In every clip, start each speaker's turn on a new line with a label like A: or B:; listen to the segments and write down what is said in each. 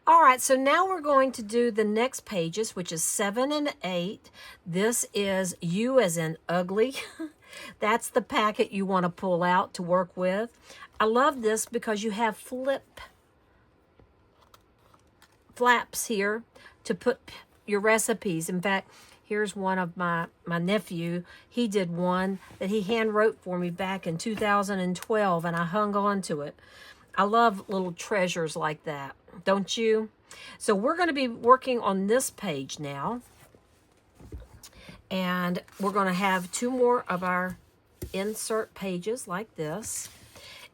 A: All right, so now we're going to do the next pages, which is 7 and 8. This is U as in ugly. That's the packet you want to pull out to work with. I love this because you have flaps here to put your recipes. In fact, here's one of my nephew. He did one that he hand wrote for me back in 2012, and I hung on to it. I love little treasures like that, don't you? So we're going to be working on this page now. And we're going to have 2 more of our insert pages like this.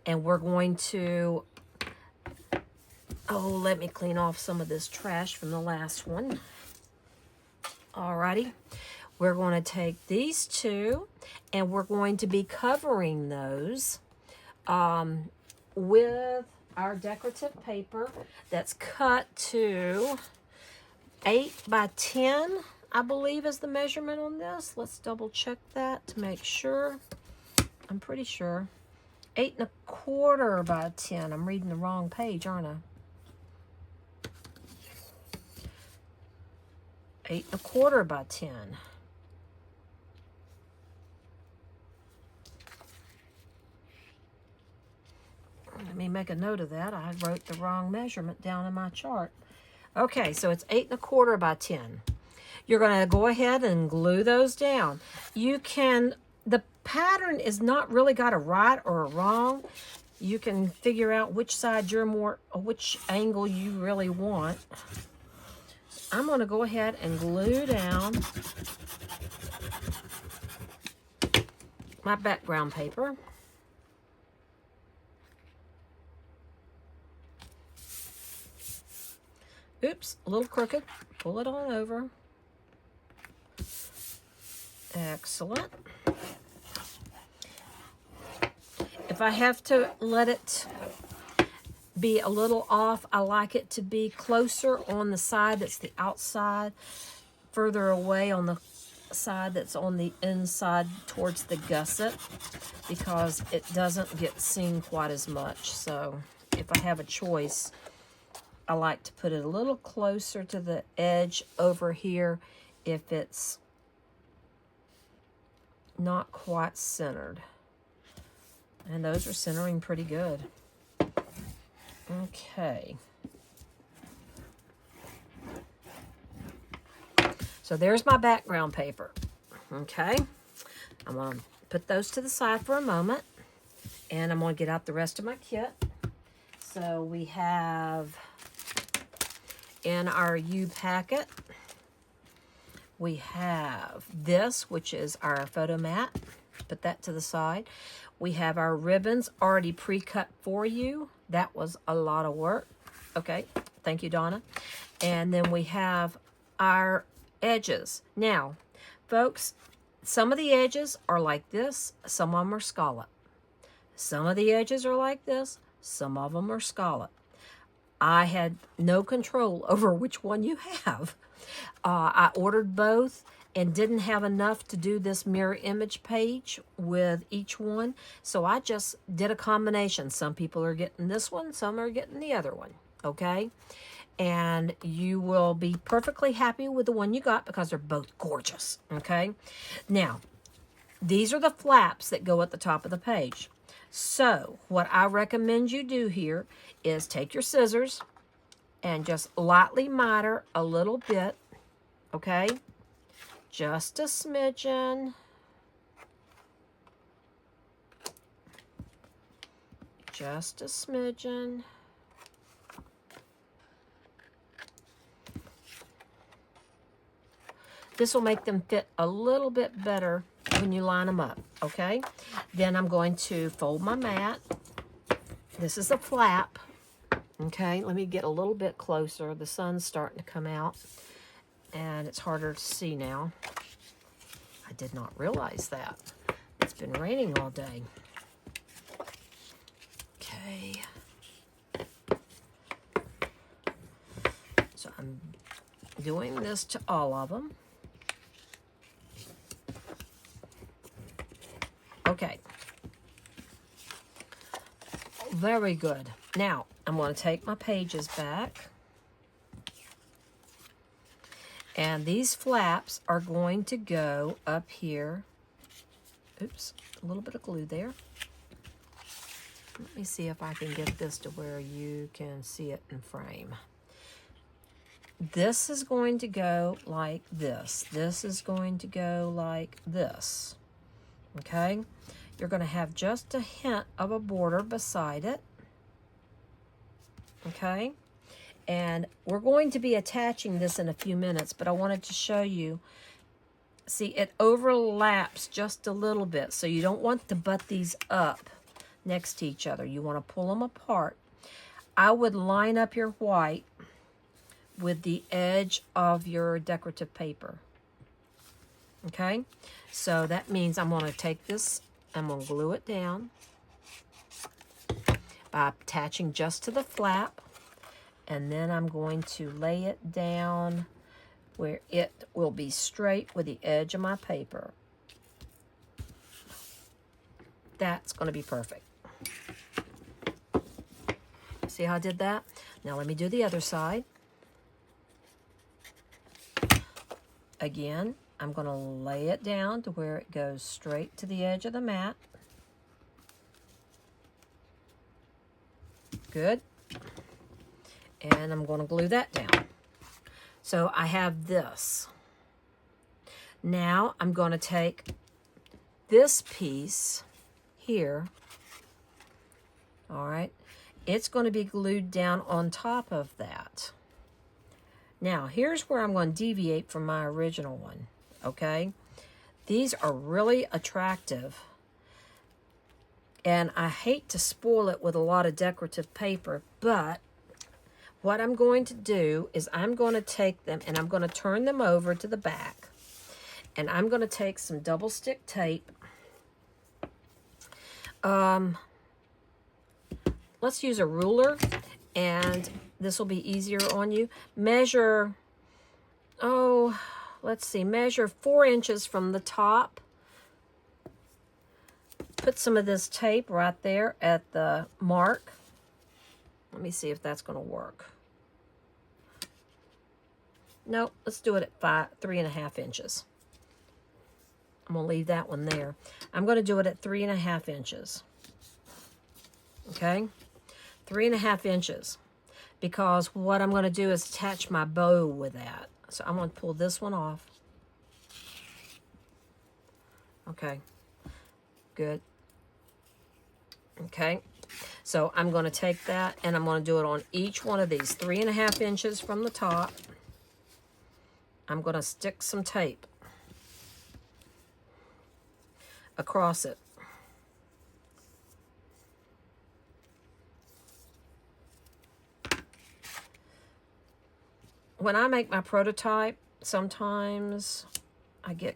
A: And we're going to, let me clean off some of this trash from the last one. Alrighty. We're going to take these 2 and we're going to be covering those with our decorative paper that's cut to 8 by 10, I believe is the measurement on this. Let's double check that to make sure. I'm pretty sure. 8 1/4 by 10. I'm reading the wrong page, aren't I? 8 1/4 by 10. Let me make a note of that. I wrote the wrong measurement down in my chart. Okay, so it's 8 1/4 by 10. You're going to go ahead and glue those down. You can, the pattern is not really got a right or a wrong. You can figure out which side you're more, or which angle you really want. I'm going to go ahead and glue down my background paper. Oops, a little crooked. Pull it on over. Excellent. If I have to let it be a little off, I like it to be closer on the side that's the outside, further away on the side that's on the inside towards the gusset, because it doesn't get seen quite as much. So if I have a choice, I like to put it a little closer to the edge over here if it's not quite centered. And those are centering pretty good. Okay. So there's my background paper. Okay. I'm going to put those to the side for a moment. And I'm going to get out the rest of my kit. So we have in our U packet, we have this, which is our photo mat. Put that to the side. We have our ribbons already pre-cut for you. That was a lot of work. Okay, thank you, Donna. And then we have our edges. Now, folks, some of the edges are like this. Some of them are scallop. Some of the edges are like this. Some of them are scallop. I had no control over which one you have. I ordered both and didn't have enough to do this mirror image page with each one. So I just did a combination. Some people are getting this one, some are getting the other one, okay? And you will be perfectly happy with the one you got because they're both gorgeous, okay? Now, these are the flaps that go at the top of the page. So what I recommend you do here is take your scissors and just lightly miter a little bit, okay? Just a smidgen. Just a smidgen. This will make them fit a little bit better when you line them up, okay? Then I'm going to fold my mat. This is a flap, okay? Let me get a little bit closer. The sun's starting to come out, and it's harder to see now. I did not realize that. It's been raining all day. Okay. So I'm doing this to all of them. Okay. Very good. Now, I'm going to take my pages back. And these flaps are going to go up here. Oops, a little bit of glue there. Let me see if I can get this to where you can see it in frame. This is going to go like this. This is going to go like this. Okay? You're going to have just a hint of a border beside it. Okay? And we're going to be attaching this in a few minutes, but I wanted to show you. See, it overlaps just a little bit, so you don't want to butt these up next to each other. You want to pull them apart. I would line up your white with the edge of your decorative paper. Okay? So that means I'm going to take this, I'm going to glue it down by attaching just to the flap, and then I'm going to lay it down where it will be straight with the edge of my paper. That's going to be perfect. See how I did that? Now let me do the other side. Again, I'm going to lay it down to where it goes straight to the edge of the mat. Good. And I'm going to glue that down. So I have this. Now I'm going to take this piece here. All right. It's going to be glued down on top of that. Now, here's where I'm going to deviate from my original one, okay? These are really attractive, and I hate to spoil it with a lot of decorative paper, but what I'm going to do is I'm going to take them and I'm going to turn them over to the back, and I'm going to take some double stick tape. Let's use a ruler, and this will be easier on you. Measure, measure 4 inches from the top. Put some of this tape right there at the mark. Let me see if that's going to work. Nope, let's do it at 3.5 inches. I'm going to leave that one there. I'm going to do it at 3.5 inches. Okay? 3.5 inches. Because what I'm going to do is attach my bow with that. So I'm going to pull this one off. Okay. Good. Okay. So I'm going to take that and I'm going to do it on each one of these. 3.5 inches from the top. I'm going to stick some tape across it. When I make my prototype, sometimes I get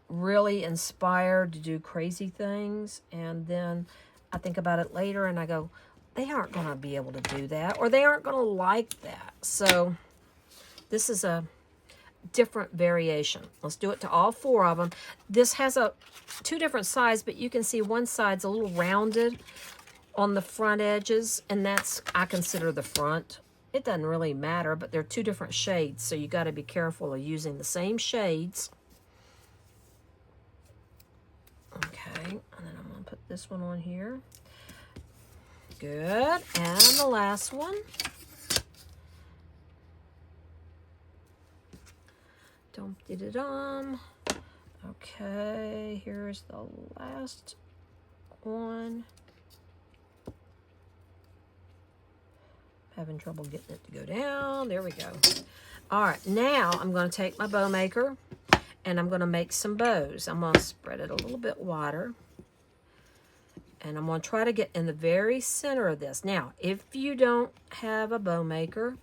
A: really inspired to do crazy things, and then I think about it later and I go, they aren't going to be able to do that, or they aren't going to like that. So this is a different variation. Let's do it to all 4 of them. This has 2 different sides, but you can see one side's a little rounded on the front edges, and that's, I consider, the front. It doesn't really matter, but they're 2 different shades, so you got to be careful of using the same shades. Okay, and then I'm going to put this one on here. Good, and the last one. Dum-de-da-dum. Okay, here's the last one. Having trouble getting it to go down. There we go. All right, now I'm going to take my bow maker and I'm going to make some bows. I'm going to spread it a little bit wider. And I'm going to try to get in the very center of this. Now, if you don't have a bow maker,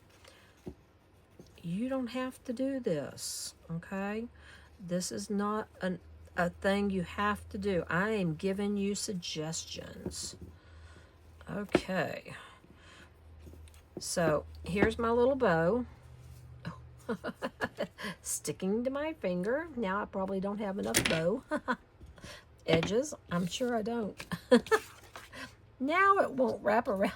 A: you don't have to do this, okay? This is not a thing you have to do. I am giving you suggestions. Okay. So here's my little bow. Sticking to my finger. Now I probably don't have enough bow edges. I'm sure I don't. Now it won't wrap around.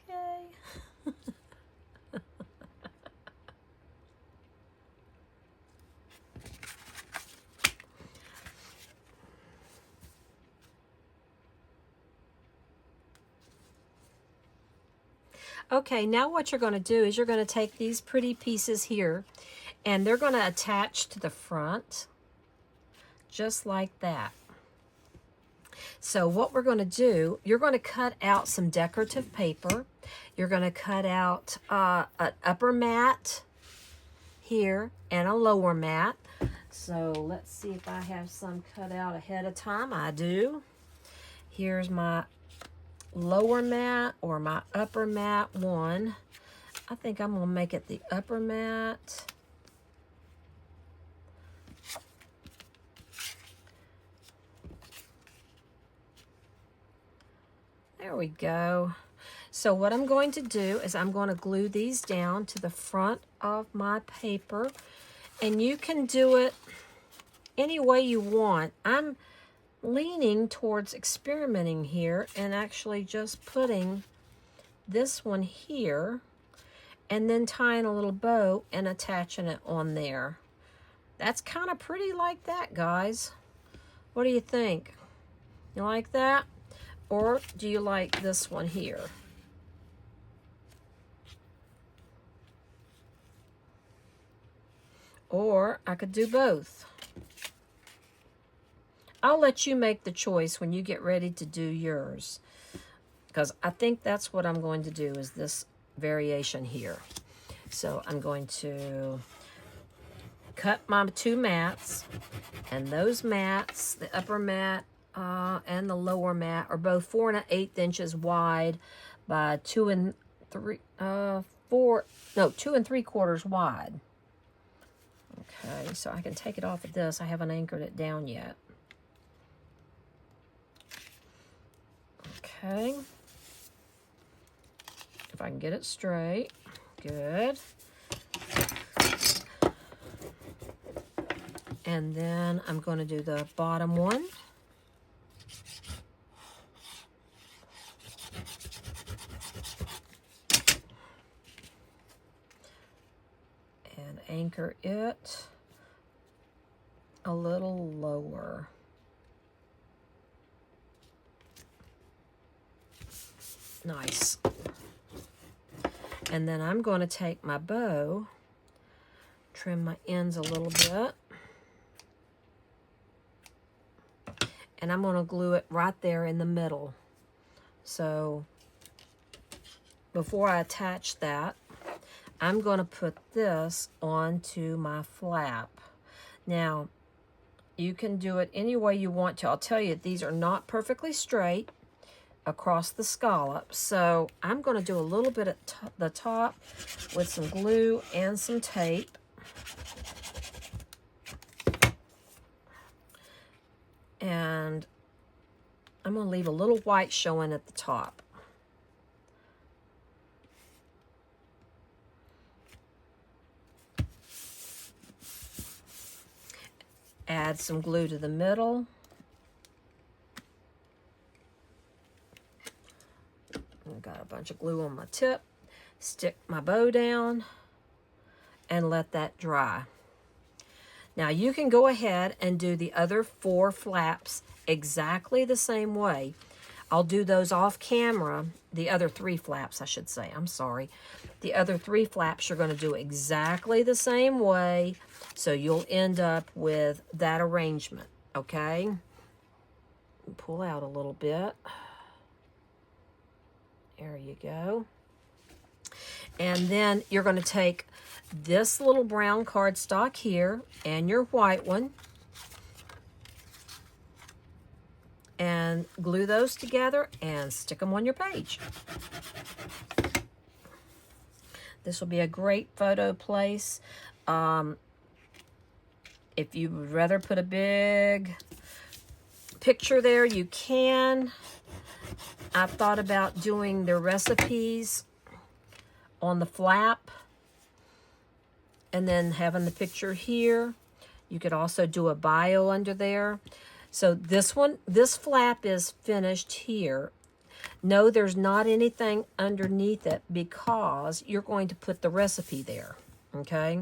A: Okay. Okay, now what you're going to do is you're going to take these pretty pieces here, and they're going to attach to the front, just like that. So what we're going to do, you're going to cut out some decorative paper. You're going to cut out an upper mat here and a lower mat. So let's see if I have some cut out ahead of time. I do. Here's my lower mat or my upper mat one. I think I'm going to make it the upper mat. There we go. So what I'm going to do is I'm going to glue these down to the front of my paper, and you can do it any way you want. I'm leaning towards experimenting here and actually just putting this one here and then tying a little bow and attaching it on there. That's kind of pretty like that, guys. What do you think? You like that? Or do you like this one here? Or I could do both. I'll let you make the choice when you get ready to do yours, because I think that's what I'm going to do, is this variation here. So I'm going to cut my two mats, and those mats, the upper mat and the lower mat, are both 4 1/8 wide by 2 3/4 wide. Okay, so I can take it off of this. I haven't anchored it down yet. Okay. If I can get it straight. Good. And then I'm going to do the bottom one. And anchor it a little lower. Nice. And then I'm going to take my bow, trim my ends a little bit, and I'm going to glue it right there in the middle. So before I attach that, I'm going to put this onto my flap. Now, you can do it any way you want to. I'll tell you, these are not perfectly straight across the scallop, so I'm going to do a little bit at the top with some glue and some tape. And I'm going to leave a little white showing at the top. Add some glue to the middle. I've got a bunch of glue on my tip. Stick my bow down and let that dry. Now you can go ahead and do the other 4 flaps exactly the same way. I'll do those off camera. The other 3 flaps, I should say. I'm sorry. The other 3 flaps you're going to do exactly the same way, so you'll end up with that arrangement, okay? Pull out a little bit. There you go. And then you're going to take this little brown cardstock here and your white one and glue those together and stick them on your page. This will be a great photo place. If you would rather put a big picture there, you can. I've thought about doing the recipes on the flap and then having the picture here. You could also do a bio under there. So this flap is finished here. No, there's not anything underneath it because you're going to put the recipe there, okay?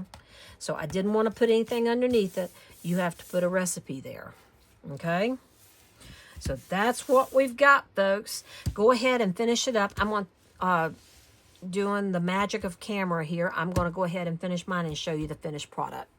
A: So I didn't want to put anything underneath it. You have to put a recipe there, okay? So that's what we've got, folks. Go ahead and finish it up. I'm going to doing the magic of camera here, I'm going to go ahead and finish mine and show you the finished product.